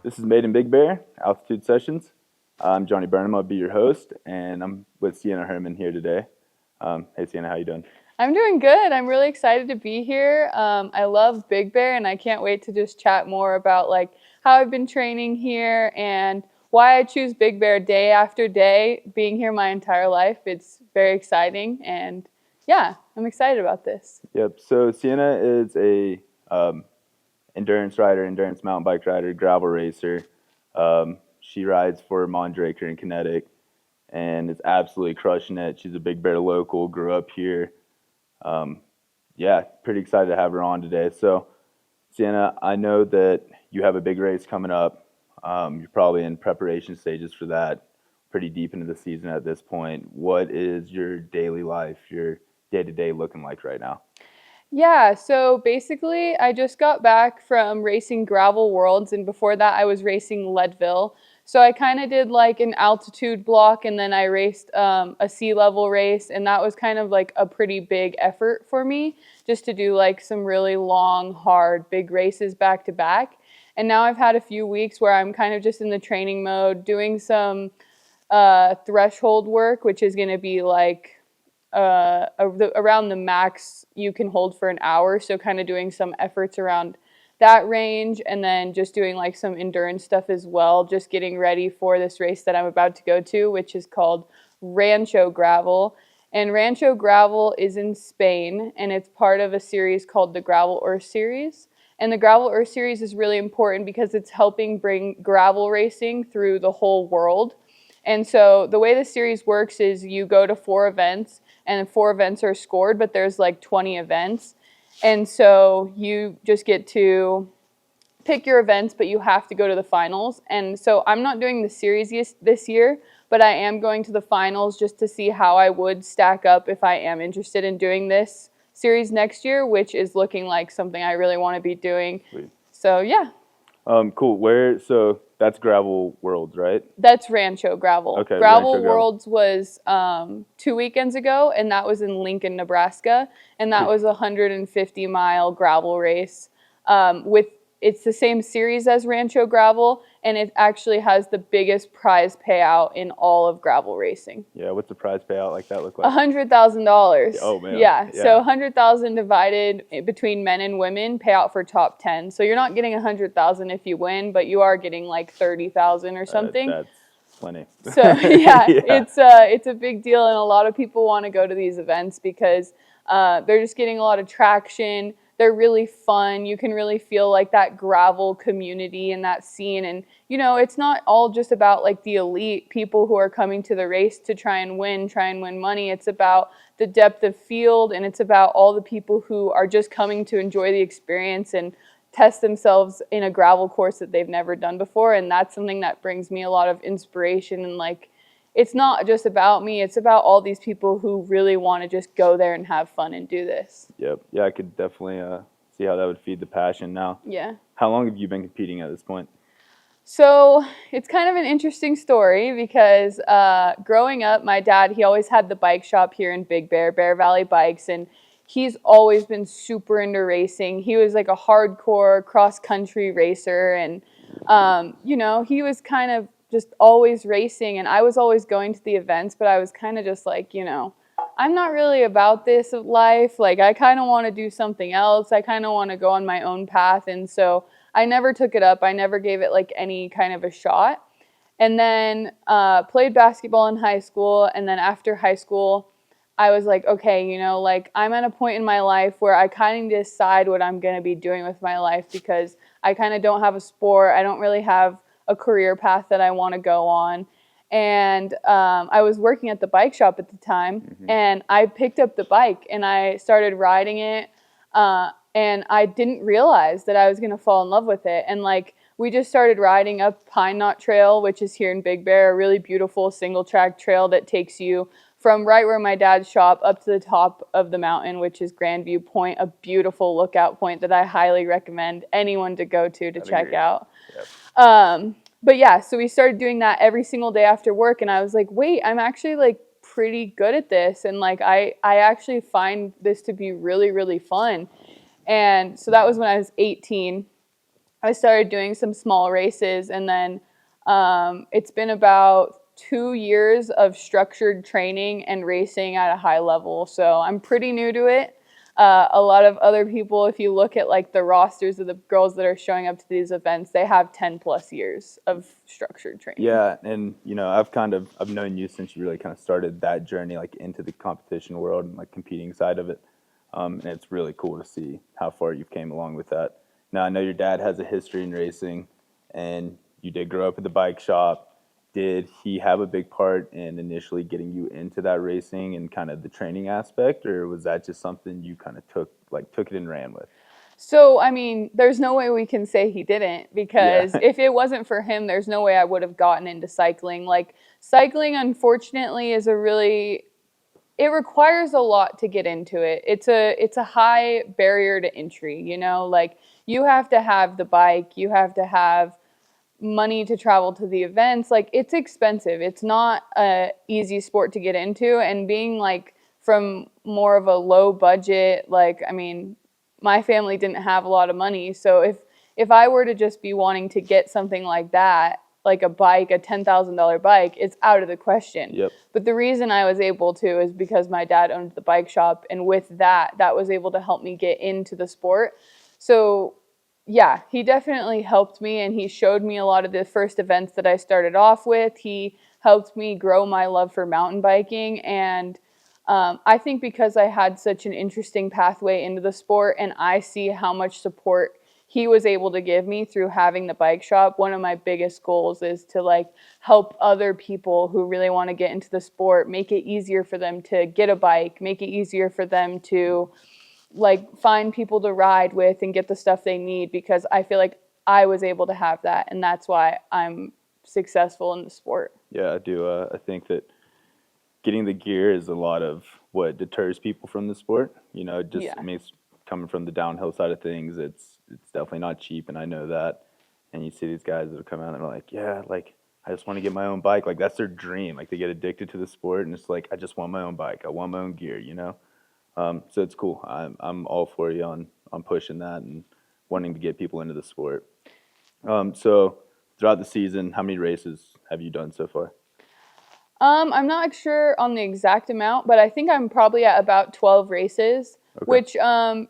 This is Made in Big Bear, Altitude Sessions. I'm Johnny Burnham. I'll be your host, and I'm with Siena Hermon here today. Hey, Siena, how you doing? I'm doing good. I'm really excited to be here. I love Big Bear, and I can't wait to just chat more about how I've been training here and why I choose Big Bear day after day. Being here my entire life, it's very exciting, and yeah, I'm excited about this. Yep. So Siena is a endurance rider, endurance mountain bike rider, gravel racer. She rides for Mondraker and Kinetic, and is absolutely crushing it. She's a Big Bear local. Grew up here. Yeah, pretty excited to have her on today. So, Siena, I know that you have a big race coming up. You're probably in preparation stages for that, pretty deep into the season at this point. What is your daily life, your day-to-day looking like right now? Yeah, so basically, I just got back from racing Gravel Worlds, and before that, I was racing Leadville. So I kind of did like an altitude block, and then I raced a sea level race, and that was kind of like a pretty big effort for me, just to do like some really long, hard, big races back to back. And now I've had a few weeks where I'm kind of just in the training mode, doing some threshold work, which is going to be like around the max you can hold for an hour. So kind of doing some efforts around that range, and then just doing like some endurance stuff as well, just getting ready for this race that I'm about to go to, which is called Rancho Gravel. And Rancho Gravel is in Spain, and it's part of a series called the Gravel Earth Series. And the Gravel Earth Series is really important because it's helping bring gravel racing through the whole world. And so the way the series works is you go to 4 events, and 4 events are scored, but there's like 20 events. And so you just get to pick your events, but you have to go to the finals. And so I'm not doing the series this year, but I am going to the finals just to see how I would stack up if I am interested in doing this series next year, which is looking like something I really want to be doing. Sweet. So yeah. Cool. So that's Gravel Worlds, right? That's Rancho Gravel. Okay, Gravel Rancho Gravel. Worlds was 2 weekends ago, and that was in Lincoln, Nebraska, and that was a 150-mile gravel race. It's the same series as Rancho Gravel, and it actually has the biggest prize payout in all of gravel racing. Yeah, what's the prize payout like that look like? $100,000. Oh, man. Yeah, Yeah. so 100,000 divided between men and women pay out for top 10. So you're not getting 100,000 if you win, but you are getting like 30,000 or something. That's plenty. So yeah, Yeah. it's a big deal, and a lot of people want to go to these events because they're just getting a lot of traction. They're really fun. You can really feel like that gravel community and that scene. And, you know, it's not all just about like the elite people who are coming to the race to try and win money. It's about the depth of field, and it's about all the people who are just coming to enjoy the experience and test themselves in a gravel course that they've never done before. And that's something that brings me a lot of inspiration. And like, it's not just about me, it's about all these people who really want to just go there and have fun and do this. Yep. Yeah, I could definitely see how that would feed the passion now. Yeah. How long have you been competing at this point? So it's kind of an interesting story because growing up, my dad, he always had the bike shop here in Big Bear, Bear Valley Bikes, and he's always been super into racing. He was like a hardcore cross-country racer, and, you know, he was kind of just always racing, and I was always going to the events, but I was kind of just like, you know, I'm not really about this life. Like, I kind of want to do something else. I kind of want to go on my own path, and so I never took it up. I never gave it like any kind of a shot. And then played basketball in high school, and then after high school, I was like, okay, you know, like I'm at a point in my life where I kind of decide what I'm going to be doing with my life because I kind of don't have a sport. I don't really have a career path that I want to go on. And I was working at the bike shop at the time, and I picked up the bike and I started riding it. And I didn't realize that I was going to fall in love with it. And like, we just started riding up Pine Knot Trail, which is here in Big Bear, a really beautiful single track trail that takes you from right where my dad's shop up to the top of the mountain, which is Grandview Point, a beautiful lookout point that I highly recommend anyone to go to check out. Yep. But yeah, so we started doing that every single day after work, and I was like, wait, I'm actually like pretty good at this, and like I actually find this to be really, really fun. And so that was when I was 18. I started doing some small races, and then it's been about 2 years of structured training and racing at a high level. So I'm pretty new to it. A lot of other people, if you look at like the rosters of the girls that are showing up to these events, they have 10 plus years of structured training. Yeah, and I've known you since you really kind of started that journey like into the competition world and like competing side of it. And it's really cool to see how far you've came along with that. Now I know your dad has a history in racing, and you did grow up at the bike shop. Did he have a big part in initially getting you into that racing and kind of the training aspect, or was that just something you kind of took it and ran with? So, I mean, there's no way we can say he didn't, Yeah. because if it wasn't for him, there's no way I would have gotten into cycling. Like, cycling, unfortunately, is a really, it requires a lot to get into it. It's a high barrier to entry, you know? Like, you have to have the bike, you have to have money to travel to the events. Like, it's expensive. It's not a easy sport to get into, and being like from more of a low budget, like, I mean, my family didn't have a lot of money, so if I were to just be wanting to get something like that, like a bike, a $10,000 bike, it's out of the question. Yep. But the reason I was able to is because my dad owned the bike shop, and with that was able to help me get into the sport. So yeah, he definitely helped me, and he showed me a lot of the first events that I started off with. He helped me grow my love for mountain biking, and I think because I had such an interesting pathway into the sport, and I see how much support he was able to give me through having the bike shop. One of my biggest goals is to like help other people who really want to get into the sport, make it easier for them to get a bike, make it easier for them to like find people to ride with and get the stuff they need, because I feel like I was able to have that, and that's why I'm successful in the sport. Yeah, I do. I think that getting the gear is a lot of what deters people from the sport. Just Yeah. I mean, it's coming from the downhill side of things. It's definitely not cheap, and I know that. And you see these guys that come out and are like, yeah, like I just want to get my own bike. Like that's their dream. Like they get addicted to the sport, and it's like I just want my own bike. I want my own gear. So it's cool. I'm all for you on pushing that and wanting to get people into the sport. So throughout the season, how many races have you done so far? I'm not sure on the exact amount, but I think I'm probably at about 12 races, Okay. which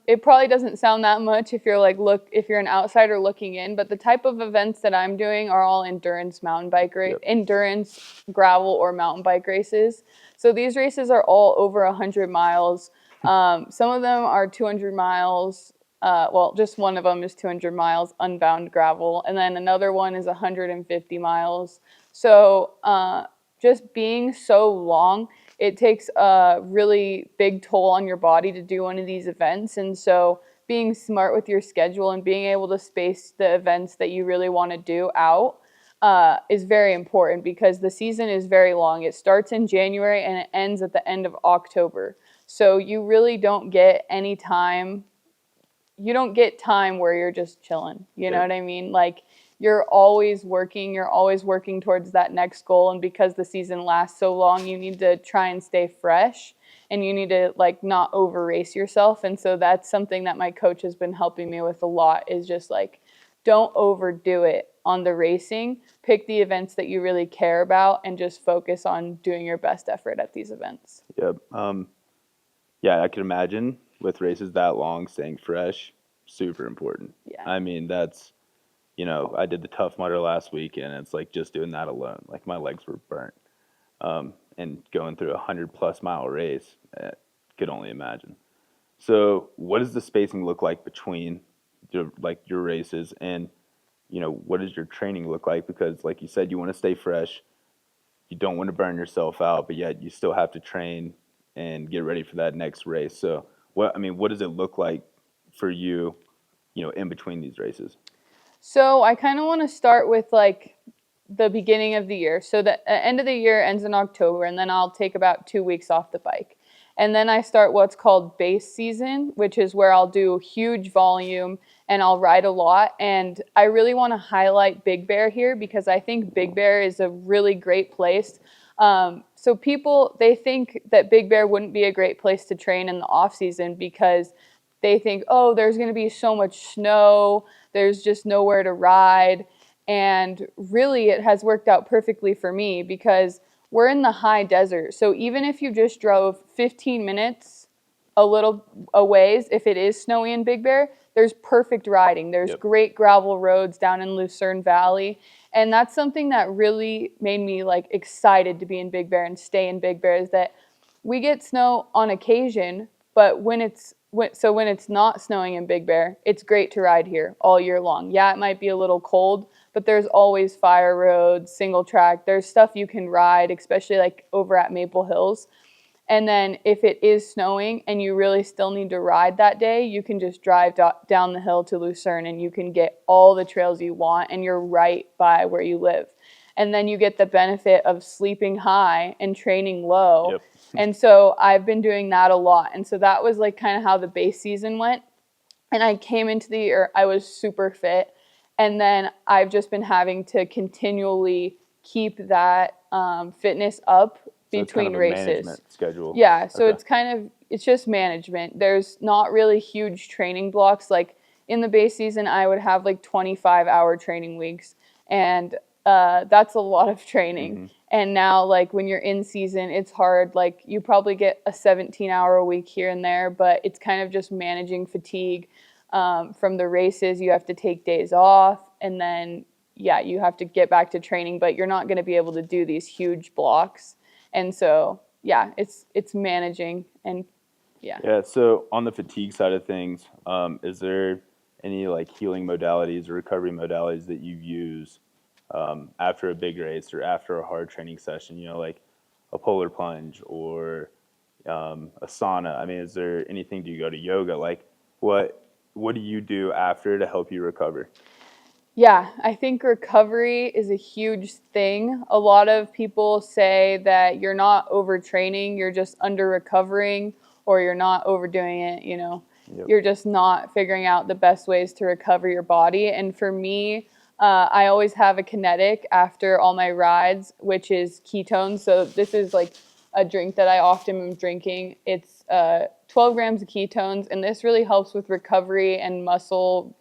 it probably doesn't sound that much if you're like if you're an outsider looking in, but the type of events that I'm doing are all endurance Yep. endurance gravel or mountain bike races. So these races are all over 100 miles. Some of them are 200 miles. Well, just one of them is 200 miles unbound gravel, and then another one is 150 miles. So just being so long, it takes a really big toll on your body to do one of these events. And so being smart with your schedule and being able to space the events that you really want to do out is very important, because the season is very long. It starts in January and it ends at the end of October. So you really don't get any time. You don't get time where you're just chilling. You know Yep. what I mean? Like you're always working towards that next goal. And because the season lasts so long, you need to try and stay fresh, and you need to like not over race yourself. And so that's something that my coach has been helping me with a lot, is just like, don't overdo it on the racing. Pick the events that you really care about and just focus on doing your best effort at these events. Yep. Yeah, I can imagine with races that long, staying fresh, super important. Yeah. I mean, I did the Tough Mudder last week, and it's like just doing that alone. Like my legs were burnt. And going through 100+ mile race, could only imagine. So, what does the spacing look like between your races, and what does your training look like? Because, like you said, you want to stay fresh. You don't want to burn yourself out, but yet you still have to train and get ready for that next race. So, what does it look like for you, in between these races? So I kind of want to start with like the beginning of the year. So the end of the year ends in October, and then I'll take about 2 weeks off the bike. And then I start what's called base season, which is where I'll do huge volume and I'll ride a lot. And I really want to highlight Big Bear here, because I think Big Bear is a really great place. So people, they think that Big Bear wouldn't be a great place to train in the off season, because they think, oh, there's going to be so much snow, there's just nowhere to ride. And really, it has worked out perfectly for me because we're in the high desert. So even if you just drove 15 minutes a little a ways, if it is snowy in Big Bear, there's perfect riding. There's great gravel roads down in Lucerne Valley. And that's something that really made me like excited to be in Big Bear and stay in Big Bear, is that we get snow on occasion, but when it's not snowing in Big Bear, it's great to ride here all year long. Yeah, it might be a little cold, but there's always fire roads, single track. There's stuff you can ride, especially like over at Maple Hills. And then if it is snowing and you really still need to ride that day, you can just drive down the hill to Lucerne and you can get all the trails you want and you're right by where you live. And then you get the benefit of sleeping high and training low. Yep. And so I've been doing that a lot. And so that was like kind of how the base season went. And I came into the year, I was super fit. And then I've just been having to continually keep that fitness up So between it's kind of a races. management schedule. Yeah, so Okay. it's just management. There's not really huge training blocks. Like in the base season, I would have like 25-hour training weeks, and that's a lot of training. Mm-hmm. And now, like when you're in season, it's hard. Like you probably get a 17-hour a week here and there, but it's kind of just managing fatigue from the races. You have to take days off, and then yeah, you have to get back to training, but you're not going to be able to do these huge blocks. And so, yeah, it's managing and yeah. Yeah. So on the fatigue side of things, is there any like healing modalities or recovery modalities that you use after a big race or after a hard training session? You know, like a polar plunge or a sauna. I mean, is there anything? Do you go to yoga? Like, what do you do after to help you recover? Yeah, I think recovery is a huge thing. A lot of people say that you're not overtraining, you're just under recovering, or you're not overdoing it, you know. Yep. You're just not figuring out the best ways to recover your body. And for me, I always have a kinetic after all my rides, which is ketones. So this is like a drink that I often am drinking. It's 12 grams of ketones, and this really helps with recovery and muscle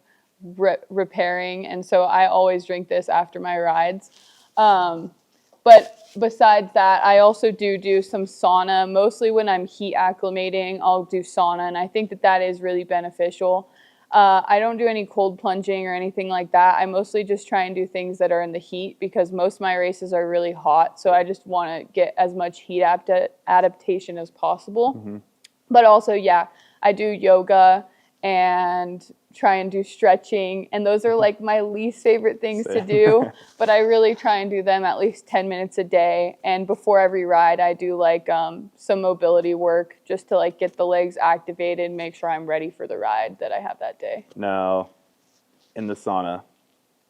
repairing, and so I always drink this after my rides. But besides that, I also do some sauna. Mostly when I'm heat acclimating, I'll do sauna, and I think that is really beneficial. I don't do any cold plunging or anything like that. I mostly just try and do things that are in the heat because most of my races are really hot, so I just want to get as much heat adaptation as possible. Mm-hmm. But also, yeah, I do yoga and try and do stretching, and those are like my least favorite things to do, but I really try and do them at least 10 minutes a day. And before every ride I do like some mobility work just to like get the legs activated and make sure I'm ready for the ride that I have that day. Now, in the sauna,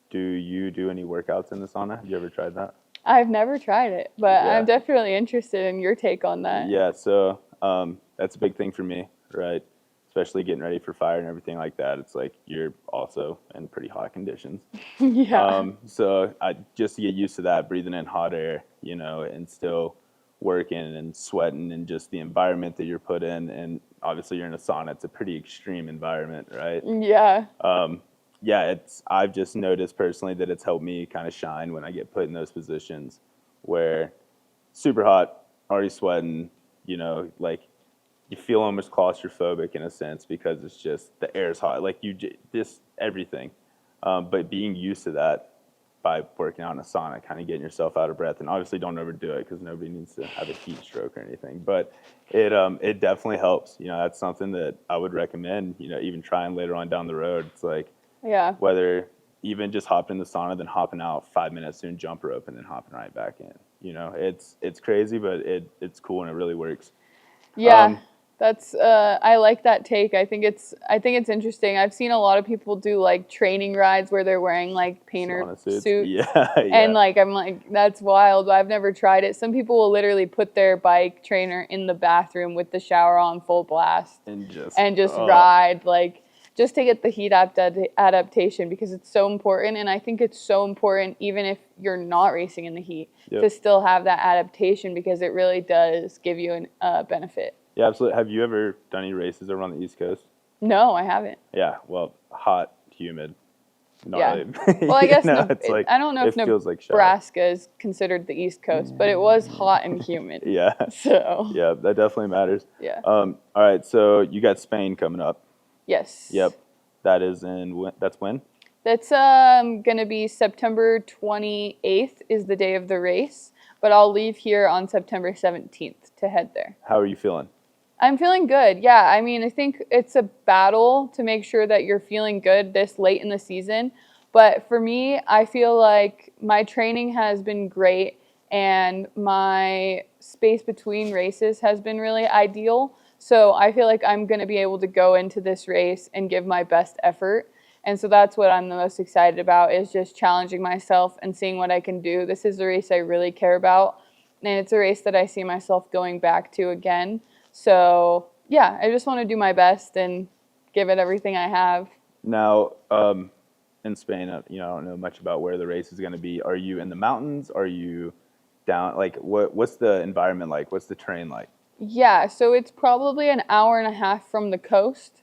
do you do any workouts in the sauna? Have you ever tried that? I've never tried it, but Yeah. I'm definitely interested in your take on that. Yeah, so that's a big thing for me, right? Especially getting ready for fire and everything like that. It's like you're also in pretty hot conditions. Yeah. So just to get used to that, breathing in hot air, you know, and still working and sweating and just the environment that you're put in. And obviously you're in a sauna. It's a pretty extreme environment, right? Yeah. Yeah, I've just noticed personally that it's helped me kind of shine when I get put in those positions where super hot, already sweating, you know, like you feel almost claustrophobic in a sense because it's just the air's hot, like just everything. But being used to that by working out in a sauna, kind of getting yourself out of breath, and obviously don't overdo it because nobody needs to have a heat stroke or anything. But it definitely helps. You know, that's something that I would recommend. You know, even trying later on down the road. It's like whether even just hopping in the sauna, then hopping out 5 minutes, doing jump rope, and then hopping right back in. You know, it's crazy, but it's cool and it really works. Yeah. That's I like that take. I think it's interesting. I've seen a lot of people do like training rides where they're wearing like painter suits. Yeah. And like I'm like, that's wild. I've never tried it. Some people will literally put their bike trainer in the bathroom with the shower on full blast and just ride, like just to get the heat adaptation, because it's so important. And I think it's so important even if you're not racing in the heat to still have that adaptation, because it really does give you a benefit. Yeah, absolutely. Have you ever done any races over on the East Coast? No, I haven't. Yeah, well, hot, humid, Yeah. gnarly. Well, I guess It's like I don't know if it feels like Chef. Nebraska is considered the East Coast, but it was hot and humid. Yeah, So, yeah, that definitely matters. yeah. All right, so you got Spain coming up. Yes. Yep, that is that's when? That's going to be September 28th is the day of the race, but I'll leave here on September 17th to head there. How are you feeling? I'm feeling good. Yeah, I mean, I think it's a battle to make sure that you're feeling good this late in the season. But for me, I feel like my training has been great and my space between races has been really ideal. So I feel like I'm going to be able to go into this race and give my best effort. And so that's what I'm the most excited about is just challenging myself and seeing what I can do. This is the race I really care about. And it's a race that I see myself going back to again. So, yeah, I just want to do my best and give it everything I have. Now, in Spain, I don't know much about where the race is going to be. Are you in the mountains? Are you down? Like, what's the environment like? What's the terrain like? Yeah, so it's probably an hour and a half from the coast,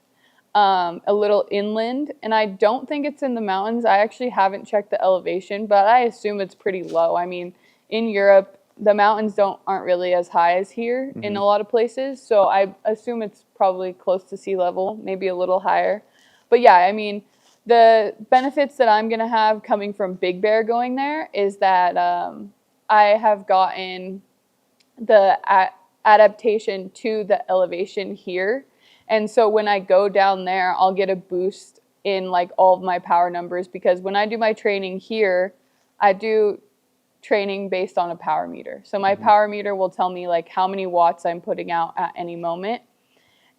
a little inland, and I don't think it's in the mountains. I actually haven't checked the elevation, but I assume it's pretty low. I mean, in Europe, the mountains aren't really as high as here in a lot of places, so I assume it's probably close to sea level, maybe a little higher. But yeah, I mean, the benefits that I'm gonna have coming from Big Bear going there is that I have gotten the adaptation to the elevation here. And so when I go down there, I'll get a boost in like all of my power numbers because when I do my training here, I do training based on a power meter. So my power meter will tell me like how many watts I'm putting out at any moment.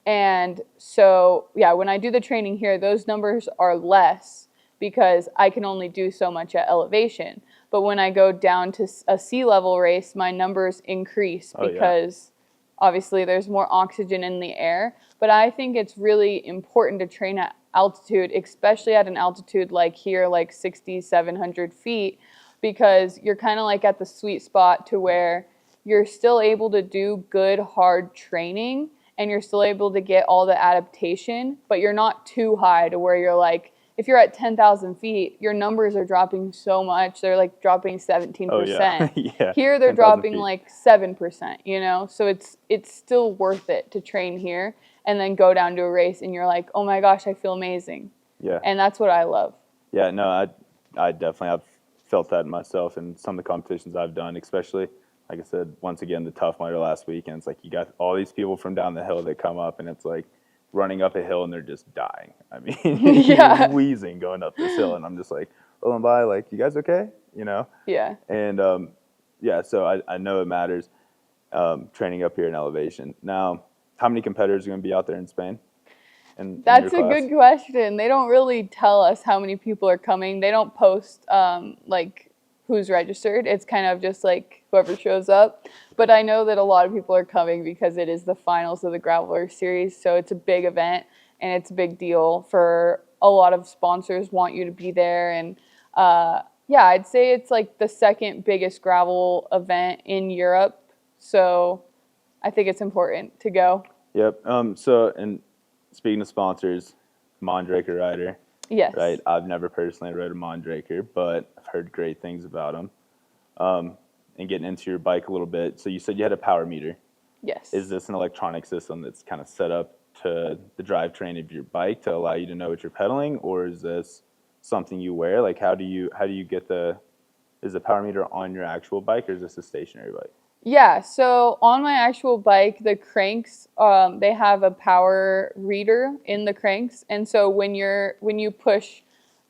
And so, yeah, when I do the training here, those numbers are less because I can only do so much at elevation. But when I go down to a sea level race, my numbers increase because obviously there's more oxygen in the air. But I think it's really important to train at altitude, especially at an altitude like here, like 6,700 feet, because you're kind of like at the sweet spot to where you're still able to do good, hard training and you're still able to get all the adaptation, but you're not too high to where you're like, if you're at 10,000 feet, your numbers are dropping so much. They're like dropping 17%. Oh, yeah. Yeah. Here, they're 10,000 dropping feet. like 7%, you know? So it's still worth it to train here and then go down to a race and you're like, oh my gosh, I feel amazing. Yeah. And that's what I love. Yeah, no, I definitely have felt that myself in some of the competitions I've done, especially, like I said, once again, the Tough Mudder last weekend. It's like you got all these people from down the hill that come up, and it's like running up a hill and they're just dying. I mean, Yeah. you're wheezing going up this hill, and I'm just like rolling by, like, you guys okay? You know? Yeah. And yeah, so I know it matters training up here in elevation. Now, how many competitors are going to be out there in Spain? In That's your a class? good question. They don't really tell us how many people are coming. They don't post like who's registered. It's kind of just like whoever shows up. But I know that a lot of people are coming because it is the finals of the Graveler Series. So it's a big event and it's a big deal for a lot of sponsors want you to be there. And yeah, I'd say it's like the second biggest gravel event in Europe. So I think it's important to go. Yep. So, and speaking of sponsors, Mondraker Rider, Yes. right? I've never personally rode a Mondraker, but I've heard great things about them. And getting into your bike a little bit. So you said you had a power meter. Yes. Is this an electronic system that's kind of set up to the drivetrain of your bike to allow you to know what you're pedaling, or is this something you wear? Like, how do you get is the power meter on your actual bike, or is this a stationary bike? Yeah, so on my actual bike, the cranks, they have a power reader in the cranks, and so when you push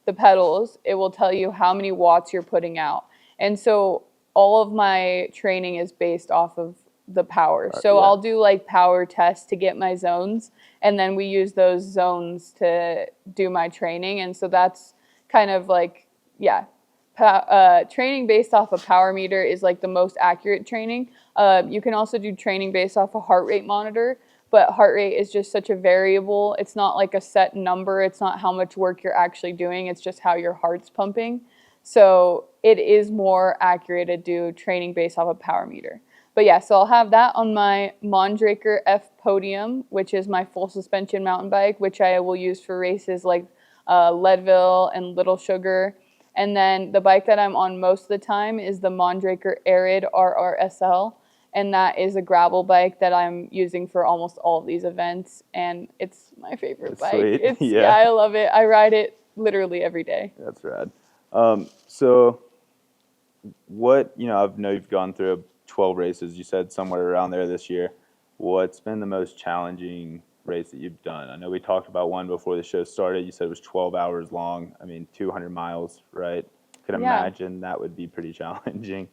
the pedals, it will tell you how many watts you're putting out. And so all of my training is based off of the power. So Yeah. I'll do like power tests to get my zones, and then we use those zones to do my training. And so that's kind of like, yeah, training based off a power meter is like the most accurate training. You can also do training based off a heart rate monitor, but heart rate is just such a variable. It's not like a set number. It's not how much work you're actually doing. It's just how your heart's pumping. So it is more accurate to do training based off a power meter. But yeah, so I'll have that on my Mondraker F Podium, which is my full suspension mountain bike, which I will use for races like Leadville and Little Sugar. And then the bike that I'm on most of the time is the Mondraker Arid RRSL. And that is a gravel bike that I'm using for almost all of these events. And it's my favorite That's bike. sweet. Yeah, I love it. I ride it literally every day. That's rad. So what, I know you've gone through 12 races. You said somewhere around there this year. What's been the most challenging race that you've done? I know we talked about one before the show started. You said it was 12 hours long. I mean, 200 miles, right? Could imagine that would be pretty challenging.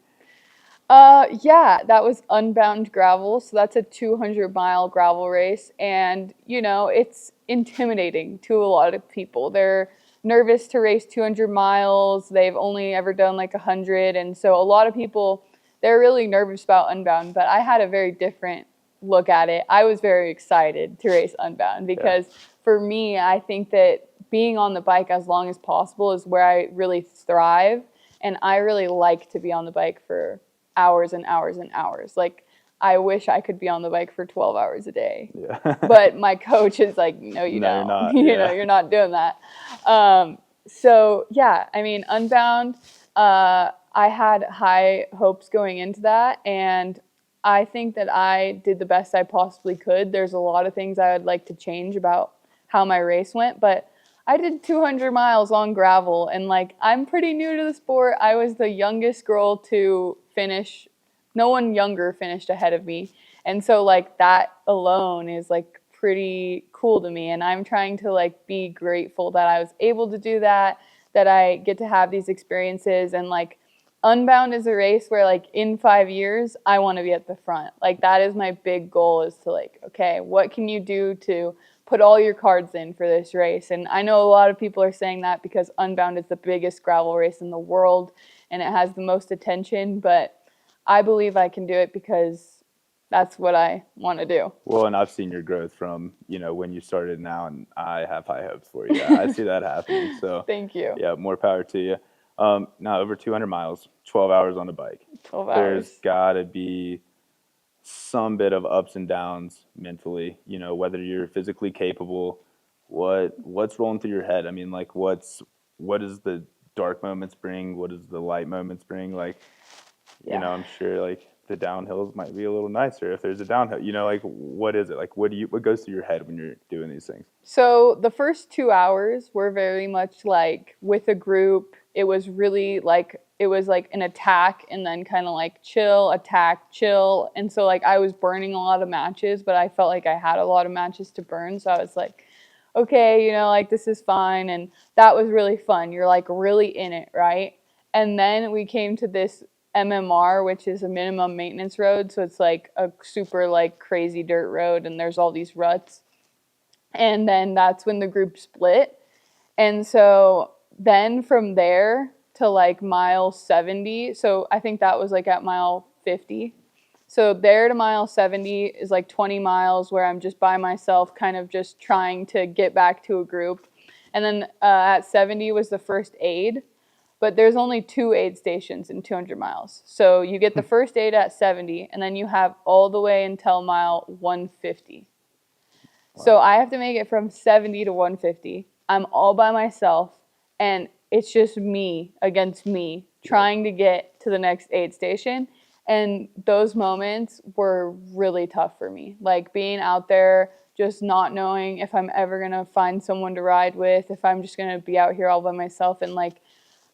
Yeah, that was Unbound Gravel. So that's a 200-mile gravel race. And, it's intimidating to a lot of people. They're nervous to race 200 miles. They've only ever done like 100. And so a lot of people, they're really nervous about Unbound. But I had a very different look at it. I was very excited to race Unbound because for me, I think that being on the bike as long as possible is where I really thrive. And I really like to be on the bike for hours and hours and hours. Like, I wish I could be on the bike for 12 hours a day. Yeah. But my coach is like, no, you don't. You're not. You're not doing that. So, yeah, I mean, Unbound, I had high hopes going into that. And I think that I did the best I possibly could. There's a lot of things I would like to change about how my race went. But I did 200 miles on gravel, and like, I'm pretty new to the sport. I was the youngest girl to finish. No one younger finished ahead of me. And so like that alone is like pretty cool to me. And I'm trying to like be grateful that I was able to do that, that I get to have these experiences. And like, Unbound is a race where like in 5 years, I want to be at the front. Like, that is my big goal, is to like, okay, what can you do to put all your cards in for this race? And I know a lot of people are saying that because Unbound is the biggest gravel race in the world and it has the most attention, but I believe I can do it because that's what I want to do. Well, and I've seen your growth from, when you started now, and I have high hopes for you. I see that happening. So Thank you. yeah, more power to you. Now, over 200 miles, 12 hours on a bike. 12 hours. There's got to be some bit of ups and downs mentally, whether you're physically capable, what's rolling through your head? I mean, like, what does the dark moments bring? What does the light moments bring? Like, I'm sure like the downhills might be a little nicer if there's a downhill. Like, what is it? Like, what goes through your head when you're doing these things? So the first 2 hours were very much like with a group. It was really like, it was like an attack and then kind of like chill, attack, chill. And so like I was burning a lot of matches, but I felt like I had a lot of matches to burn. So I was like, okay, like this is fine. And that was really fun. You're like really in it, right? And then we came to this MMR, which is a minimum maintenance road. So it's like a super like crazy dirt road and there's all these ruts. And then that's when the group split. And so then from there to like mile 70, so I think that was like at mile 50. So there to mile 70 is like 20 miles where I'm just by myself, kind of just trying to get back to a group. And then at 70 was the first aid. But there's only 2 aid stations in 200 miles. So you get the first aid at 70, and then you have all the way until mile 150. Wow. So I have to make it from 70 to 150. I'm all by myself, and it's just me against me trying to get to the next aid station. And those moments were really tough for me. Like being out there, just not knowing if I'm ever going to find someone to ride with, if I'm just going to be out here all by myself. And like,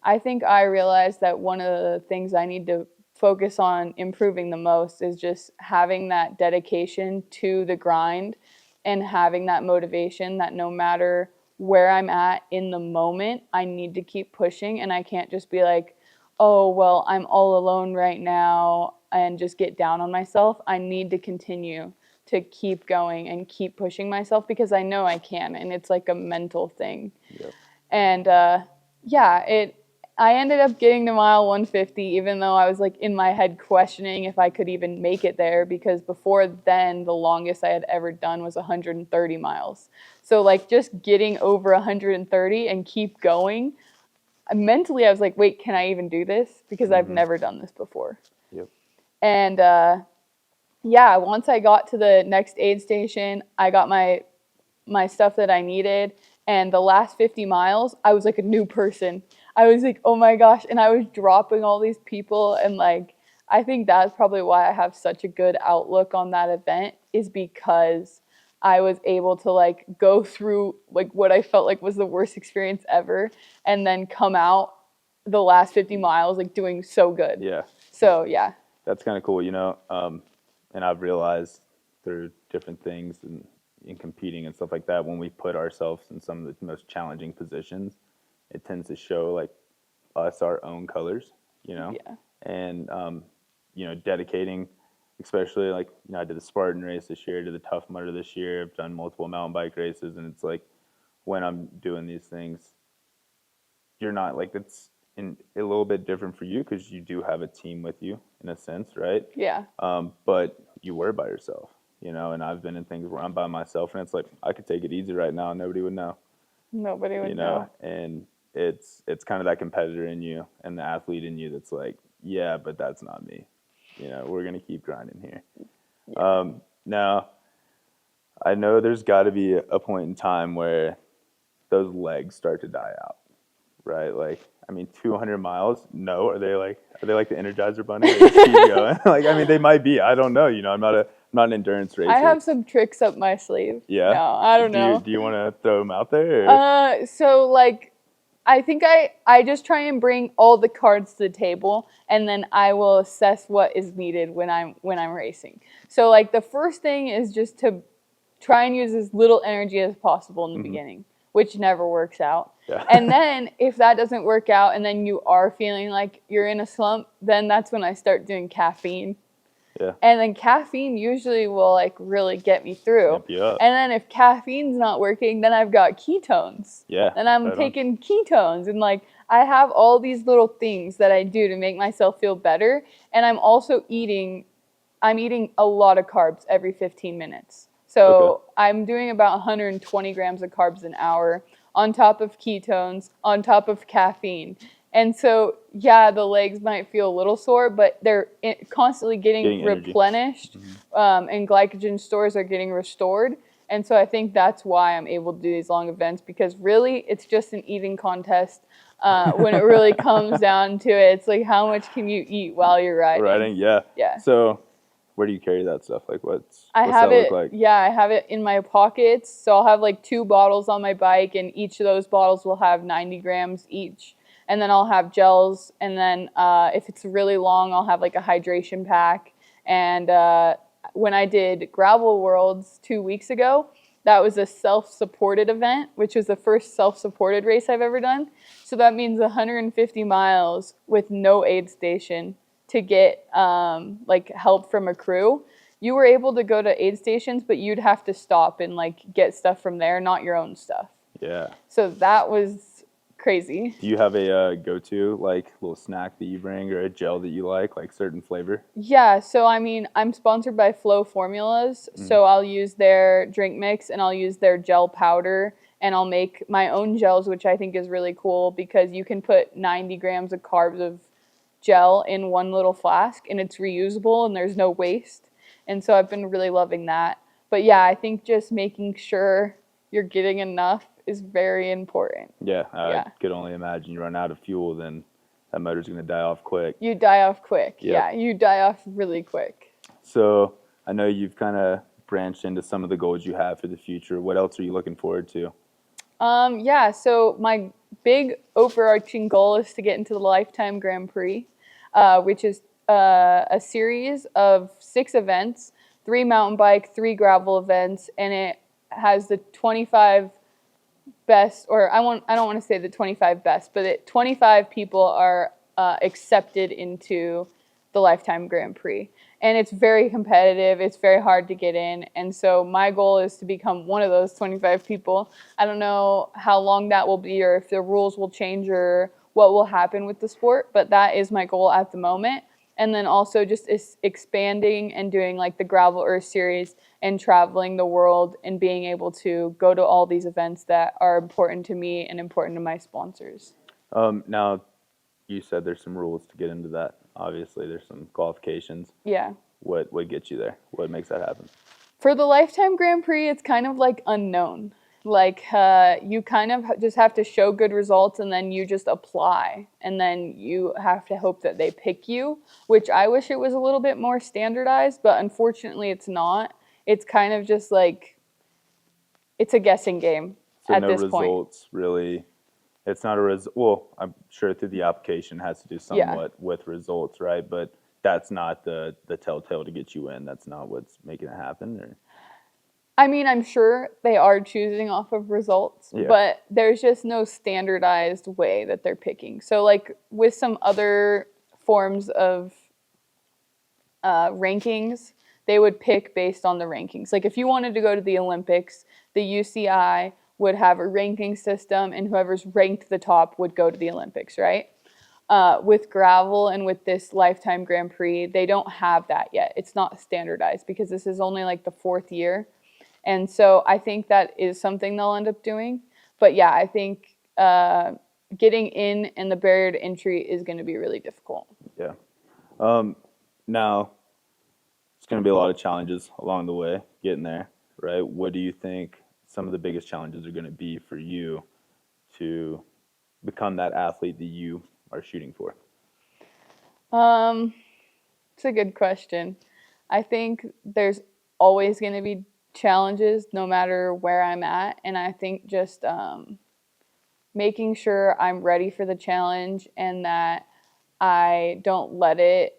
I think I realized that one of the things I need to focus on improving the most is just having that dedication to the grind and having that motivation that no matter where I'm at in the moment, I need to keep pushing. And I can't just be like, oh, well, I'm all alone right now and just get down on myself. I need to continue to keep going and keep pushing myself because I know I can. And it's like a mental thing. Yep. And I ended up getting to mile 150, even though I was like in my head questioning if I could even make it there, because before then, the longest I had ever done was 130 miles. So like just getting over 130 and keep going, mentally I was like, wait, can I even do this? Because I've never done this before. Yep. And yeah, once I got to the next aid station, I got my stuff that I needed. And the last 50 miles, I was like a new person. I was like, oh my gosh. And I was dropping all these people. And like, I think that's probably why I have such a good outlook on that event, is because I was able to like go through like what I felt like was the worst experience ever and then come out the last 50 miles like doing so good. Yeah. So, yeah. That's kind of cool, you know. And I've realized through different things and in competing and stuff like that, when we put ourselves in some of the most challenging positions, it tends to show like us our own colors, you know. Yeah. And you know, dedicating, especially like, you know, I did the Spartan race this year, I did the Tough Mudder this year, I've done multiple mountain bike races, and it's like when I'm doing these things, you're not like it's a little bit different for you because you do have a team with you in a sense, right? Yeah. But you were by yourself, you know. And I've been in things where I'm by myself, and it's like I could take it easy right now, and nobody would know, Nobody would you know. know. And it's kind of that competitor in you and the athlete in you that's like, yeah, but that's not me. You know, we're gonna keep grinding here. Yeah. Now, I know there's got to be a point in time where those legs start to die out, right? Like, I mean, 200 miles. No, are they like the Energizer Bunny? They just keep going. Like, I mean, they might be. I don't know. You know, I'm not an endurance racer. I have some tricks up my sleeve. Yeah. No, I don't know. Do you want to throw them out there? Or? So like, I think I just try and bring all the cards to the table, and then I will assess what is needed when I'm racing. So like the first thing is just to try and use as little energy as possible in the beginning, which never works out. Yeah. And then if that doesn't work out and then you are feeling like you're in a slump, then that's when I start doing caffeine. Yeah. And then caffeine usually will like really get me through. Amp you up. And then if caffeine's not working, then I've got ketones. Yeah. And I'm taking ketones, and like I have all these little things that I do to make myself feel better. And I'm also eating a lot of carbs every 15 minutes. So I'm doing about 120 grams of carbs an hour on top of ketones, on top of caffeine. And so, yeah, the legs might feel a little sore, but they're constantly getting replenished, and glycogen stores are getting restored. And so I think that's why I'm able to do these long events, because really it's just an eating contest. When it really comes down to it, it's like how much can you eat while you're riding? Riding, yeah. Yeah. So where do you carry that stuff? Like what's I that have look it. like? Yeah, I have it in my pockets. So I'll have like 2 bottles on my bike, and each of those bottles will have 90 grams each. And then I'll have gels. And then if it's really long, I'll have like a hydration pack. And when I did Gravel Worlds 2 weeks ago, that was a self-supported event, which was the first self-supported race I've ever done. So that means 150 miles with no aid station to get like help from a crew. You were able to go to aid stations, but you'd have to stop and like get stuff from there, not your own stuff. Yeah. So that was crazy. Do you have a go-to like little snack that you bring, or a gel that you like certain flavor? Yeah, so I mean, I'm sponsored by Flow Formulas, so I'll use their drink mix and I'll use their gel powder, and I'll make my own gels, which I think is really cool because you can put 90 grams of carbs of gel in one little flask, and it's reusable and there's no waste. And so I've been really loving that. But yeah, I think just making sure you're getting enough is very important. Yeah, I Yeah. could only imagine you run out of fuel, then that motor's going to die off quick. You die off quick. Yep. Yeah, you die off really quick. So I know you've kind of branched into some of the goals you have for the future. What else are you looking forward to? Yeah, so my big overarching goal is to get into the Lifetime Grand Prix, which is a series of 6 events, 3 mountain bike, 3 gravel events, and it has the 25 best, or I don't want to say the 25 best, but 25 people are accepted into the Lifetime Grand Prix. And it's very competitive. It's very hard to get in. And so my goal is to become one of those 25 people. I don't know how long that will be, or if the rules will change, or what will happen with the sport, but that is my goal at the moment. And then also just expanding and doing like the Gravel Earth series and traveling the world and being able to go to all these events that are important to me and important to my sponsors. Now, you said there's some rules to get into that. Obviously, there's some qualifications. Yeah. What gets you there? What makes that happen? For the Lifetime Grand Prix, it's kind of like unknown. Like you kind of just have to show good results and then you just apply. And then you have to hope that they pick you, which I wish it was a little bit more standardized, but unfortunately it's not. It's kind of just like, it's a guessing game So at no this point. results really. It's not a well, I'm sure through the application has to do Yeah. somewhat with results, right? But that's not the telltale to get you in. That's not what's making it happen. Or I mean, I'm sure they are choosing off of results, yeah, but there's just no standardized way that they're picking. So, like with some other forms of rankings, they would pick based on the rankings. Like if you wanted to go to the Olympics, the UCI would have a ranking system, and whoever's ranked the top would go to the Olympics, right? With gravel and with this Lifetime Grand Prix, they don't have that yet. It's not standardized because this is only like the 4th year. And so I think that is something they'll end up doing. But yeah, I think getting in and the barrier to entry is going to be really difficult. yeah. Now it's going to be a lot of challenges along the way getting there, right? What do you think some of the biggest challenges are going to be for you to become that athlete that you are shooting for? Um, it's a good question. I think there's always going to be challenges no matter where I'm at. And I think just making sure I'm ready for the challenge and that I don't let it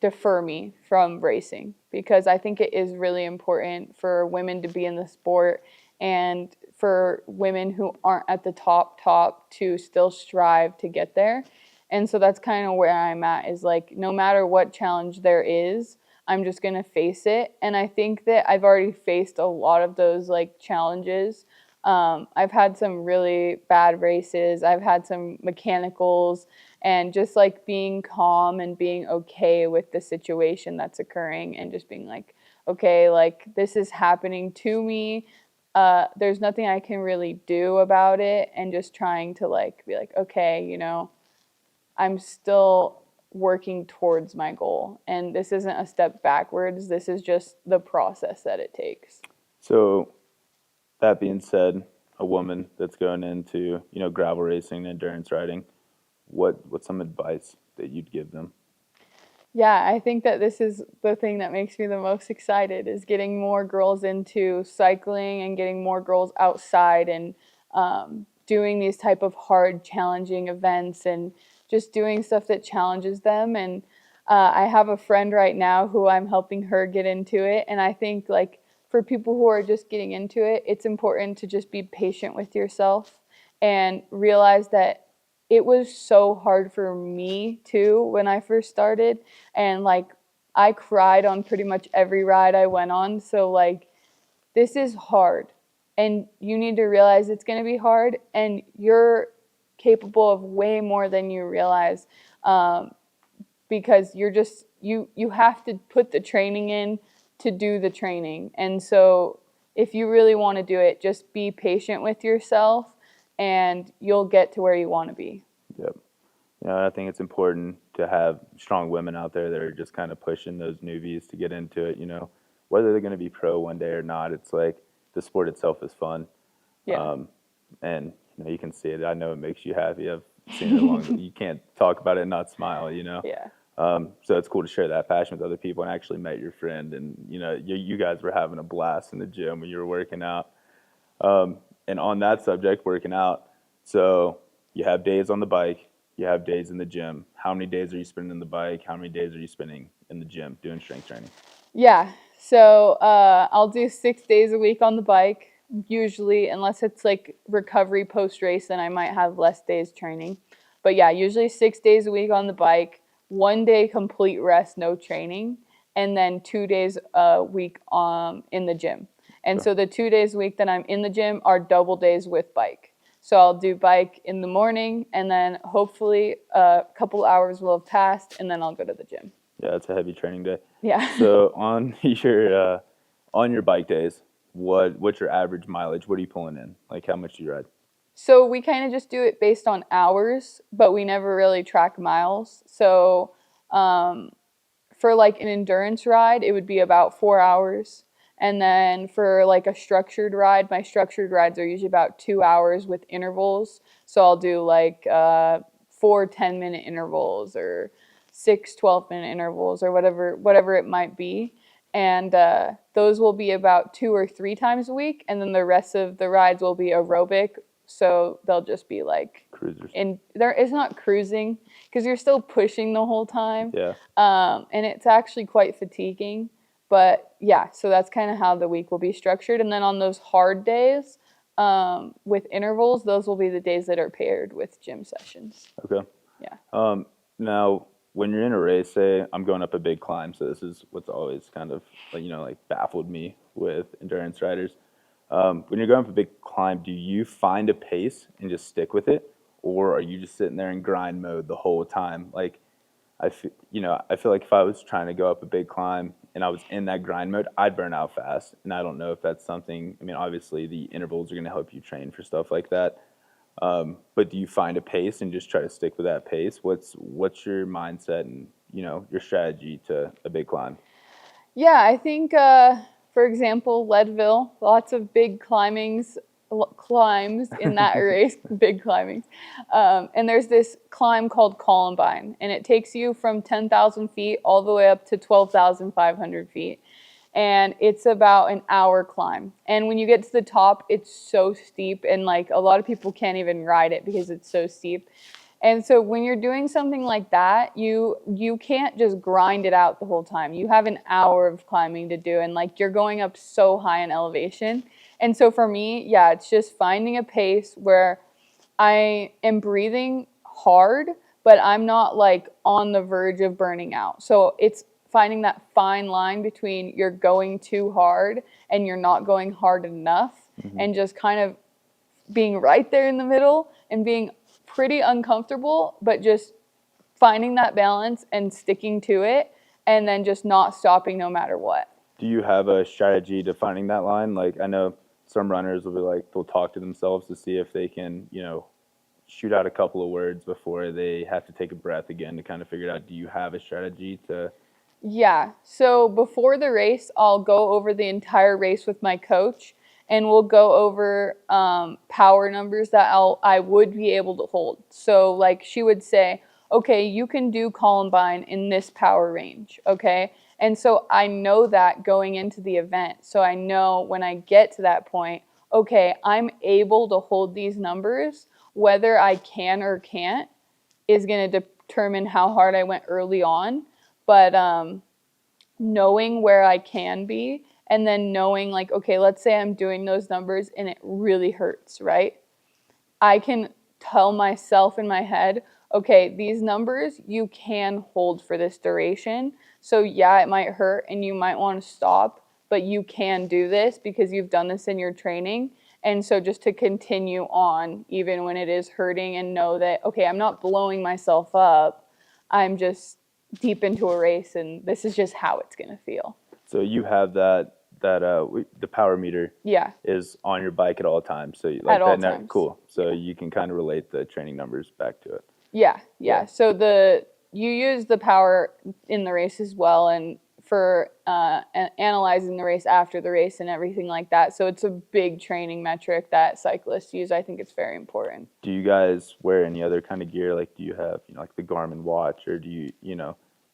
defer me from racing because I think it is really important for women to be in the sport and for women who aren't at the top to still strive to get there. And so that's kind of where I'm at is like no matter what challenge there is, I'm just going to face it. And I think that I've already faced a lot of those like challenges. I've had some really bad races. I've had some mechanicals and just like being calm and being okay with the situation that's occurring and just being like, okay, like this is happening to me. There's nothing I can really do about it. And just trying to like be like, okay, I'm still working towards my goal. And this isn't a step backwards. This is just the process that it takes. So that being said, a woman that's going into gravel racing and endurance riding, what's some advice that you'd give them? Yeah, I think that this is the thing that makes me the most excited is getting more girls into cycling and getting more girls outside and doing these type of hard, challenging events and just doing stuff that challenges them. And I have a friend right now who I'm helping her get into it. And I think like for people who are just getting into it, it's important to just be patient with yourself and realize that it was so hard for me too when I first started. And like I cried on pretty much every ride I went on. So like this is hard. And you need to realize it's going to be hard and you're capable of way more than you realize because you have to put the training in to do the training. And so if you really want to do it, just be patient with yourself and you'll get to where you want to be. Yep. I think it's important to have strong women out there that are just kind of pushing those newbies to get into it. Whether they're going to be pro one day or not, it's like the sport itself is fun. Yeah. And you can see it. I know it makes you happy. I've seen it along. You can't talk about it and not smile. Yeah. So it's cool to share that passion with other people and actually met your friend. And, you guys were having a blast in the gym when you were working out. And on that subject, working out, so you have days on the bike, you have days in the gym. How many days are you spending on the bike? How many days are you spending in the gym doing strength training? Yeah. So I'll do 6 days a week on the bike, usually, unless it's like recovery post race, then I might have less days training. But yeah, usually 6 days a week on the bike, 1 day complete rest, no training, and then 2 days a week in the gym. And So, so the 2 days a week that I'm in the gym are double days with bike. So I'll do bike in the morning, and then hopefully a couple hours will have passed, and then I'll go to the gym. yeah, it's a heavy training day. Yeah. So on your bike days, what's your average mileage? What are you pulling in? Like how much do you ride? So we kind of just do it based on hours, but we never really track miles. So for like an endurance ride, it would be about 4 hours. And then for like a structured ride, my structured rides are usually about 2 hours with intervals. So I'll do like 4 10-minute intervals or 6 12-minute intervals or whatever it might be. And those will be about 2 or 3 times a week. And then the rest of the rides will be aerobic. So they'll just be like Cruisers. it's not cruising because you're still pushing the whole time. Yeah. And it's actually quite fatiguing. But yeah, so that's kind of how the week will be structured. And then on those hard days with intervals, those will be the days that are paired with gym sessions. Okay. Yeah. Now, when you're in a race, say I'm going up a big climb, so this is what's always kind of like baffled me with endurance riders. When you're going up a big climb, do you find a pace and just stick with it, or are you just sitting there in grind mode the whole time? Like, I feel like if I was trying to go up a big climb and I was in that grind mode, I'd burn out fast. And I don't know if that's something. I mean, obviously the intervals are going to help you train for stuff like that. But do you find a pace and just try to stick with that pace? What's your mindset and your strategy to a big climb? Yeah, I think, for example, Leadville, lots of big climbs in that race, big climbings. And there's this climb called Columbine, and it takes you from 10,000 feet all the way up to 12,500 feet. And it's about an hour climb. And when you get to the top, it's so steep, and like a lot of people can't even ride it because it's so steep. And so when you're doing something like that, you can't just grind it out the whole time. You have an hour of climbing to do, and like you're going up so high in elevation. And so for me, yeah, it's just finding a pace where I am breathing hard, but I'm not like on the verge of burning out. So it's finding that fine line between you're going too hard and you're not going hard enough, and just kind of being right there in the middle and being pretty uncomfortable, but just finding that balance and sticking to it, and then just not stopping no matter what. Do you have a strategy to finding that line? Like, I know some runners will be like, they'll talk to themselves to see if they can, shoot out a couple of words before they have to take a breath again to kind of figure it out. Do you have a strategy to? Yeah, so before the race, I'll go over the entire race with my coach, and we'll go over power numbers that I would be able to hold. So like she would say, okay, you can do Columbine in this power range, okay? And so I know that going into the event. So I know when I get to that point, okay, I'm able to hold these numbers. Whether I can or can't is going to determine how hard I went early on. But knowing where I can be, and then knowing like, okay, let's say I'm doing those numbers and it really hurts, right? I can tell myself in my head, okay, these numbers you can hold for this duration. So yeah, it might hurt and you might want to stop, but you can do this because you've done this in your training. And so just to continue on even when it is hurting, and know that, okay, I'm not blowing myself up. I'm just deep into a race, and this is just how it's going to feel. So you have the power meter Yeah. is on your bike at all times. So At all times. Cool. So you can kind of relate the training numbers back to it. Yeah. So you use the power in the race as well, and for analyzing the race after the race and everything like that. So it's a big training metric that cyclists use. I think it's very important. Do you guys wear any other kind of gear? Like, do you have like the Garmin watch, or do you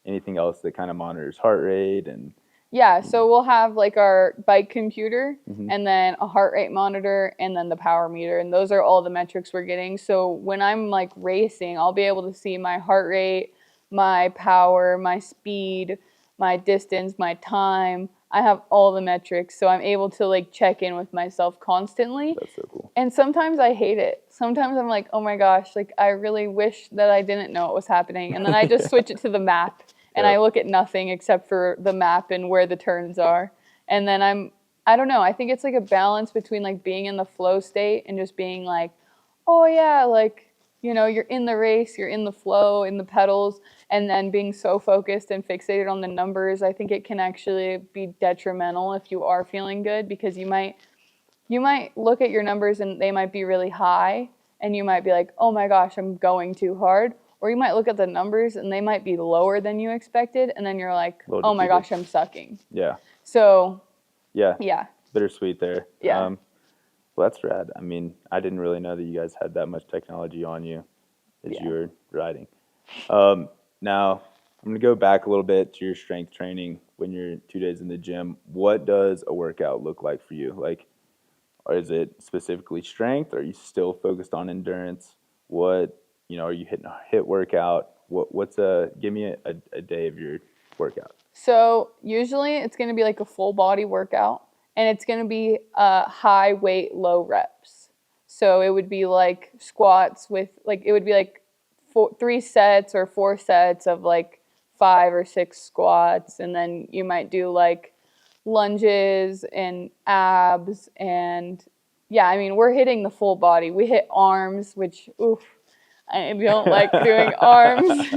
anything else that kind of monitors heart rate and? Yeah, so we'll have like our bike computer, Mm-hmm. and then a heart rate monitor, and then the power meter, and those are all the metrics we're getting. So when I'm like racing, I'll be able to see my heart rate, my power, my speed, my distance, my time. I have all the metrics, so I'm able to like check in with myself constantly. That's so cool. And sometimes I hate it. Sometimes I'm like, oh my gosh, like I really wish that I didn't know what was happening. And then I just switch it to the map, and I look at nothing except for the map and where the turns are. And then I don't know, I think it's like a balance between like being in the flow state and just being like, oh yeah, like, you're in the race, you're in the flow, in the pedals, and then being so focused and fixated on the numbers. I think it can actually be detrimental if you are feeling good, because you might look at your numbers and they might be really high, and you might be like, oh my gosh, I'm going too hard. or you might look at the numbers and they might be lower than you expected, and then you're like, Little oh my defeated. gosh, I'm sucking. Yeah. So Yeah. yeah. Bittersweet there. Yeah. Well, that's rad. I mean, I didn't really know that you guys had that much technology on you as Yeah. you were riding. Now, I'm going to go back a little bit to your strength training when you're 2 days in the gym. What does a workout look like for you? Like, or is it specifically strength? Or are you still focused on endurance? What, are you hitting a HIIT workout? Give me a day of your workout. So usually it's going to be like a full body workout, and it's going to be high weight, low reps. So it would be like squats with it would be like 3 sets or 4 sets of like 5 or 6 squats, and then you might do like lunges and abs, and yeah, I mean, we're hitting the full body. We hit arms, which oof, I don't like doing arms.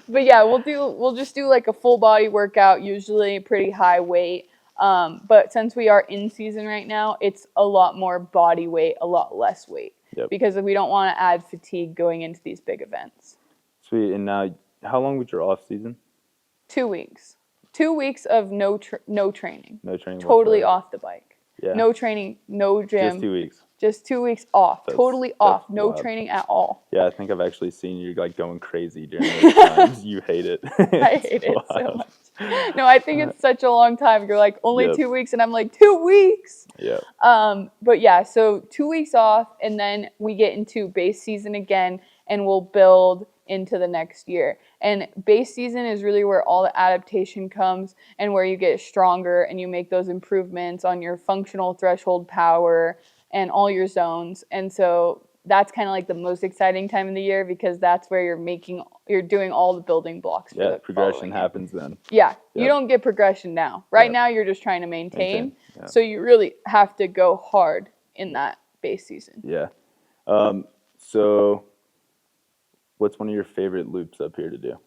But yeah, we'll just do like a full body workout, usually pretty high weight. But since we are in season right now, it's a lot more body weight, a lot less weight. Yep. Because we don't want to add fatigue going into these big events. Sweet. And now, how long was your off season? 2 weeks. 2 weeks of no training. No training. Totally whatsoever. off the bike. Yeah. No training, no gym. Just 2 weeks. Just 2 weeks off. Totally off. No wild. training at all. Yeah, I think I've actually seen you like going crazy during those times. You hate it. I hate it so much. No, I think it's such a long time. You're like, only 2 weeks, and I'm like, 2 weeks. Yeah. But yeah, so 2 weeks off, and then we get into base season again, and we'll build into the next year. And base season is really where all the adaptation comes, and where you get stronger and you make those improvements on your functional threshold power and all your zones. And so that's kind of like the most exciting time of the year, because that's where you're doing all the building blocks. Yeah, progression happens then. Yeah, you don't get progression now. Right now, you're just trying to maintain. Yeah. So you really have to go hard in that base season. Yeah. So what's one of your favorite loops up here to do?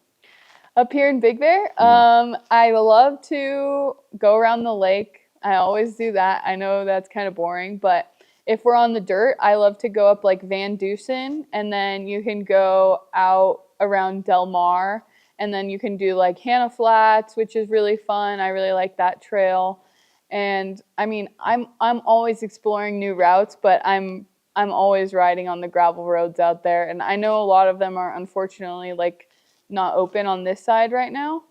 Up here in Big Bear, I love to go around the lake. I always do that. I know that's kind of boring, but if we're on the dirt, I love to go up like Van Dusen, and then you can go out around Del Mar, and then you can do like Hannah Flats, which is really fun. I really like that trail. And I mean, I'm always exploring new routes, but I'm always riding on the gravel roads out there, and I know a lot of them are unfortunately like not open on this side right now.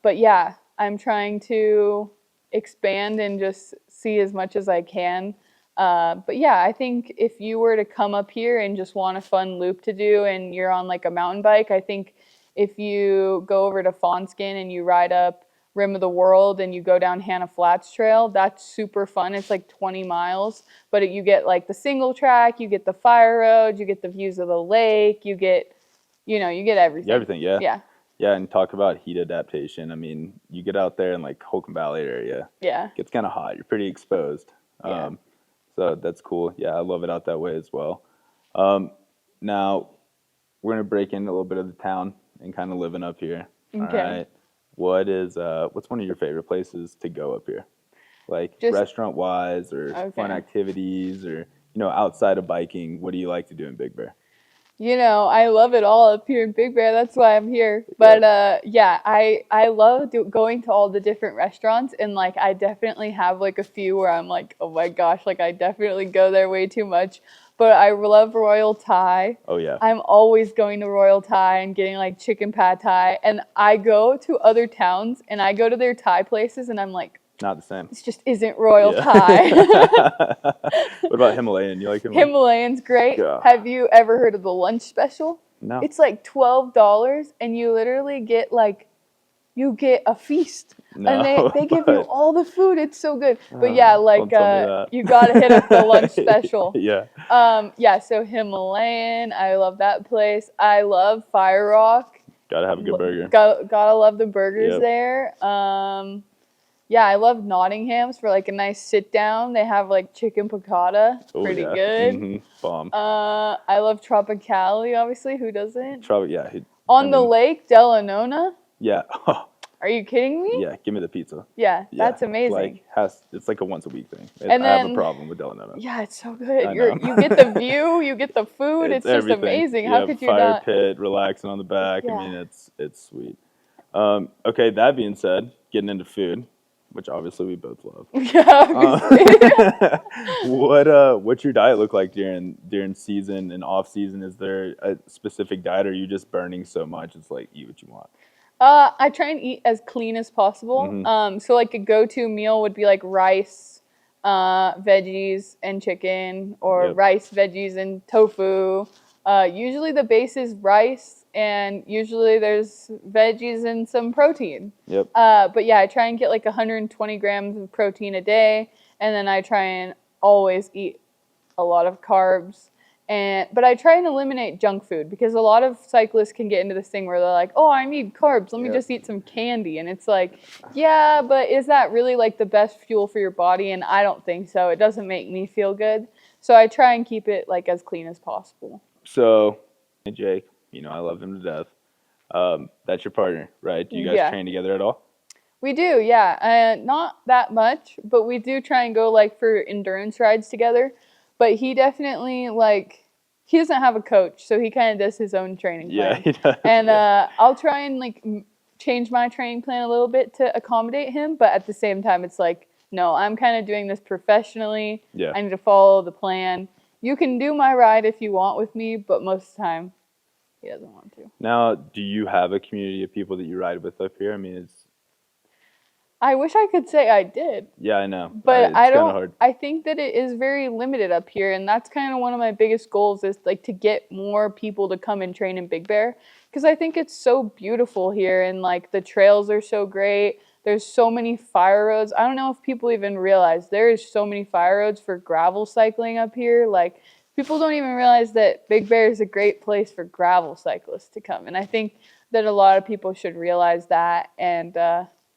But yeah, I'm trying to expand and just see as much as I can. But yeah, I think if you were to come up here and just want a fun loop to do, and you're on like a mountain bike, I think if you go over to Fawnskin and you ride up Rim of the World and you go down Hannah Flats Trail, that's super fun. It's like 20 miles, but you get like the single track, you get the fire road, you get the views of the lake, you get everything. Everything, yeah. Yeah. Yeah, and talk about heat adaptation. I mean, you get out there in like Holcomb Valley area. Yeah. It gets kind of hot. You're pretty exposed. Yeah. So that's cool. Yeah, I love it out that way as well. Now, we're going to break into a little bit of the town and kind of living up here. Okay. All right. What's one of your favorite places to go up here? Like Just restaurant-wise or fun activities or, outside of biking, what do you like to do in Big Bear? I love it all up here in Big Bear. That's why I'm here. But I love going to all the different restaurants, and like I definitely have like a few where I'm like, oh my gosh, like I definitely go there way too much. But I love Royal Thai. Oh yeah. I'm always going to Royal Thai and getting like chicken pad Thai. And I go to other towns and I go to their Thai places and I'm like, not the same. This just isn't Royal Thai. What about Himalayan? You like Himalayan? Himalayan's great. Yeah. Have you ever heard of the lunch special? No. It's like $12 and you literally get you get a feast. No, and they give you all the food. It's so good. But you gotta hit up the lunch special. Yeah. So Himalayan, I love that place. I love Fire Rock. Gotta have a good burger. Gotta love the burgers there. I love Nottingham's for like a nice sit down. They have like chicken piccata. It's pretty good. Mm-hmm. Bomb. I love Tropicali, obviously. Who doesn't? On the lake, Delanona. Yeah. Are you kidding me? Yeah, give me the pizza. Yeah, Yeah, that's amazing. it's like a once a week thing. And I have a then, problem with Del Nono. yeah, it's so good. I know. You get the view, you get the food. It's It's just everything. amazing. How Yeah, could you fire not? pit, relaxing on the back. I Yeah. mean, it's sweet. Okay, that being said, getting into food, which obviously we both love. Yeah, obviously. What's your diet look like during season and off season? Is there a specific diet, or are you just burning so much it's like eat what you want? I try and eat as clean as possible. Hmm. So like a go-to meal would be like rice, veggies, and chicken, or Yep. rice, veggies, and tofu. Usually the base is rice, and usually there's veggies and some protein. Yep. But yeah, I try and get like 120 grams of protein a day, and then I try and always eat a lot of carbs. But I try and eliminate junk food because a lot of cyclists can get into this thing where they're like, "Oh, I need carbs. Let me Yep. just eat some candy." And it's like, "Yeah, but is that really like the best fuel for your body?" And I don't think so. It doesn't make me feel good. So I try and keep it like as clean as possible. So, hey, Jake, I love him to death. That's your partner, right? Do you guys Yeah. train together at all? We do, yeah. Not that much, but we do try and go like for endurance rides together. But he definitely he doesn't have a coach, so he kind of does his own training Yeah, plan. he does. And yeah. I'll try and change my training plan a little bit to accommodate him, but at the same time, it's like, no, I'm kind of doing this professionally. Yeah. I need to follow the plan. You can do my ride if you want with me, but most of the time, he doesn't want to. Now, do you have a community of people that you ride with up here? I mean, I wish I could say I did. yeah, I know. But It's kind of hard. I think that it is very limited up here, and that's kind of one of my biggest goals is like to get more people to come and train in Big Bear because I think it's so beautiful here and like the trails are so great. There's so many fire roads. I don't know if people even realize there is so many fire roads for gravel cycling up here. Like people don't even realize that Big Bear is a great place for gravel cyclists to come, and I think that a lot of people should realize that and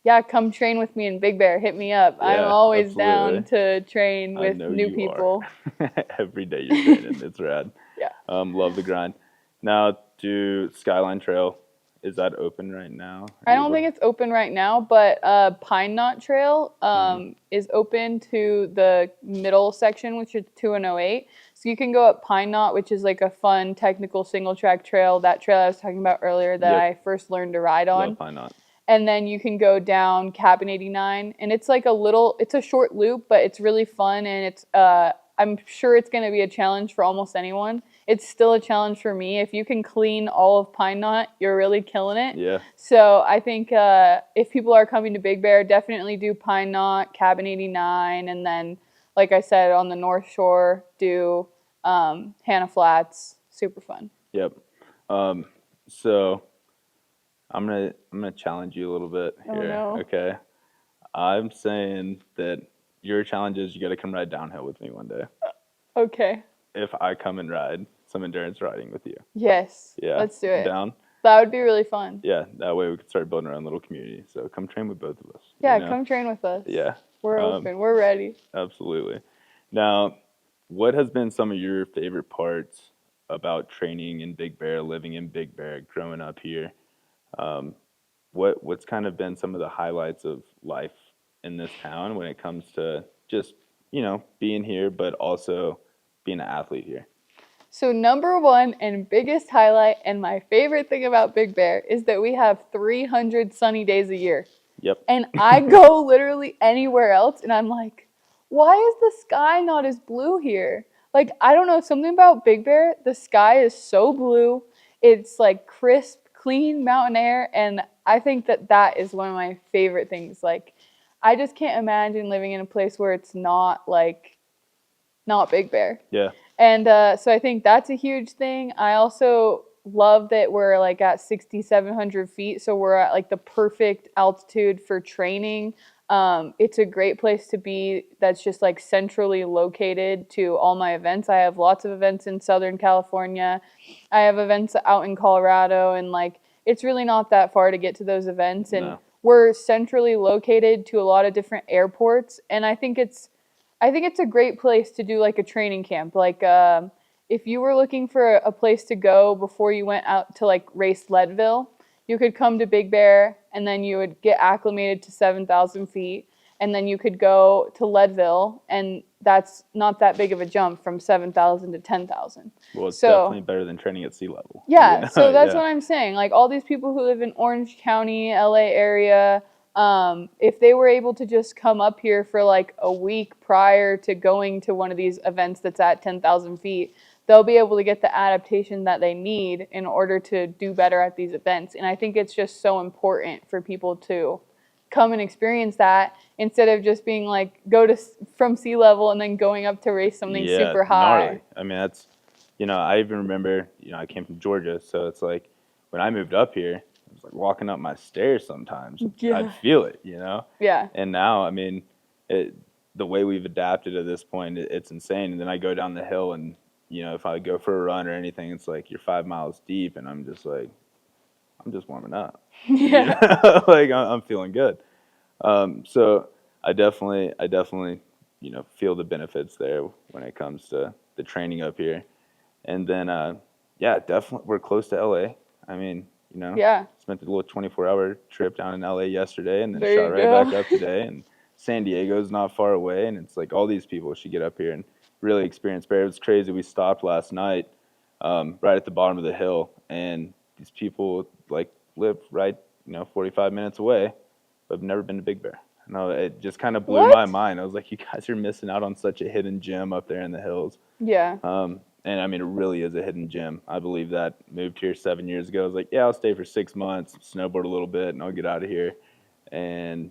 yeah, come train with me in Big Bear. Hit me up. I'm Yeah, always absolutely. down to train I with know new you people. are. Every day you're training. It's rad. Yeah. Love the grind. Now, to Skyline Trail, is that open right now? I don't think it's open right now, but Pine Knot Trail is open to the middle section, which is 208. So you can go up Pine Knot, which is like a fun technical single track trail. That trail I was talking about earlier that Yep. I first learned to ride on. Love Pine Knot. And then you can go down Cabin 89, and it's like it's a short loop, but it's really fun, and it's I'm sure it's going to be a challenge for almost anyone. It's still a challenge for me. If you can clean all of Pine Knot, you're really killing it. Yeah. So I think if people are coming to Big Bear, definitely do Pine Knot, Cabin 89, and then, like I said, on the North Shore, do Hannah Flats. Super fun. Yep. So I'm gonna challenge you a little bit here. Oh, no. Okay. I'm saying that your challenge is you got to come ride downhill with me one day. Okay. If I come and ride some endurance riding with you. Yes. Yeah. Let's do it. Down. That would be really fun. Yeah. That way we could start building our own little community. So come train with both of us. Yeah, come train with us. Yeah. We're open. We're ready. Absolutely. Now, what has been some of your favorite parts about training in Big Bear, living in Big Bear, growing up here? What's kind of been some of the highlights of life in this town when it comes to just, being here, but also being an athlete here? So number one and biggest highlight and my favorite thing about Big Bear is that we have 300 sunny days a year. Yep. And I go literally anywhere else and I'm like, why is the sky not as blue here? Like, I don't know, something about Big Bear, the sky is so blue. It's like crisp, clean mountain air. And I think that is one of my favorite things. Like, I just can't imagine living in a place where it's not Big Bear. Yeah. And so I think that's a huge thing. I also love that we're like at 6,700 feet. So we're at like the perfect altitude for training. It's a great place to be that's just like centrally located to all my events. I have lots of events in Southern California. I have events out in Colorado, and like it's really not that far to get to those events. And No. we're centrally located to a lot of different airports. And I think it's a great place to do like a training camp. Like if you were looking for a place to go before you went out to like race Leadville, you could come to Big Bear and then you would get acclimated to 7,000 feet. And then you could go to Leadville, and that's not that big of a jump from 7,000 to 10,000. Well, it's So definitely better than training at sea level. yeah, so that's Yeah. what I'm saying. Like all these people who live in Orange County, LA area, if they were able to just come up here for like a week prior to going to one of these events that's at 10,000 feet, they'll be able to get the adaptation that they need in order to do better at these events. And I think it's just so important for people to come and experience that instead of just being like from sea level and then going up to race something Yeah, super high. gnarly. I mean, that's, I even remember, I came from Georgia, so it's like when I moved up here, it was like walking up my stairs sometimes. Yeah. I'd feel it, Yeah. And now, I mean, the way we've adapted at this point, it's insane. And then I go down the hill and, if I go for a run or anything, it's like you're 5 miles deep and I'm just like, I'm just warming up. Yeah. Like I'm feeling good. So I definitely, feel the benefits there when it comes to the training up here. And then, yeah, definitely we're close to LA. I mean, Yeah. spent a little 24-hour trip down in LA yesterday and then There shot you right go. back up today. And San Diego's not far away. And it's like all these people should get up here and really experience bear. It was crazy. We stopped last night right at the bottom of the hill. And these people like live right, 45 minutes away, but have never been to Big Bear. No, it just kind of blew my mind. I was like, you guys are missing out on such a hidden gem up there in the hills. Yeah. And I mean, it really is a hidden gem. I believe that. Moved here 7 years ago. I was like, yeah, I'll stay for 6 months, snowboard a little bit, and I'll get out of here. And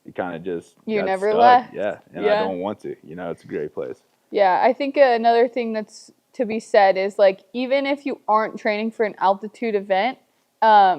it kind of just You got never stuck. left. Yeah, and Yeah. I don't want to. It's a great place. Yeah, I think another thing that's to be said is like even if you aren't training for an altitude event,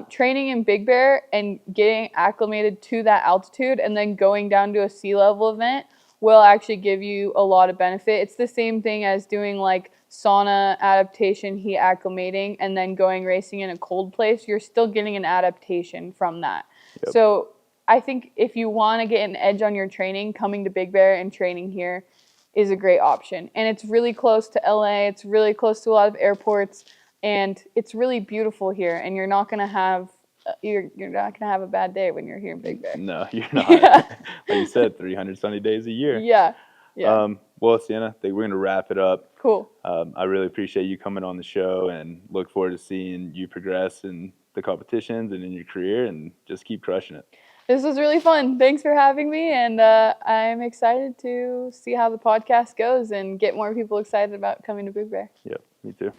training in Big Bear and getting acclimated to that altitude and then going down to a sea level event will actually give you a lot of benefit. It's the same thing as doing like sauna adaptation, heat acclimating, and then going racing in a cold place. You're still getting an adaptation from that. Yep. So I think if you want to get an edge on your training, coming to Big Bear and training here is a great option. And it's really close to LA. It's really close to a lot of airports. And it's really beautiful here. And you're not gonna have a bad day when you're here in Big Bear. No, you're not. Yeah. Like you said, 300 sunny days a year. Yeah. Yeah. Well, Sienna, I think we're gonna wrap it up. Cool. I really appreciate you coming on the show and look forward to seeing you progress in the competitions and in your career and just keep crushing it. This was really fun. Thanks for having me. And I'm excited to see how the podcast goes and get more people excited about coming to Big Bear. Yep, me too.